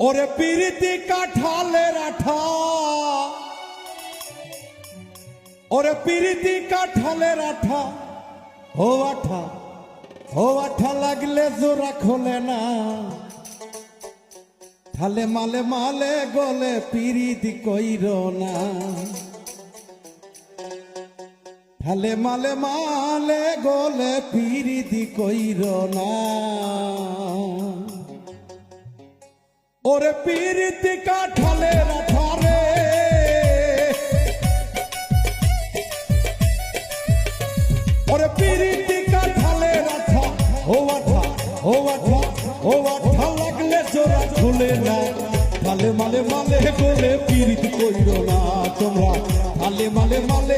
ওরে পিরিতি কাঠালের আঠা, ওরে পিরিতি কাঠালের আঠা, ও আঠা লাগলে জোড়া খোলে না। ঠালে মালে মালে গলে পিরিতি কইর না। ঠালে মালে মালে গলে পিরিতি কইর না। ওরে পিরিতি কাঠালের আঠা রে, ওরে পিরিতি কাঠালের আঠা, ও আঠা লাগলে জোড়া খুলে না। ঠালে মালে মালে গলে পিরিতি কইর না তোমরা। ঠালে মালে মালে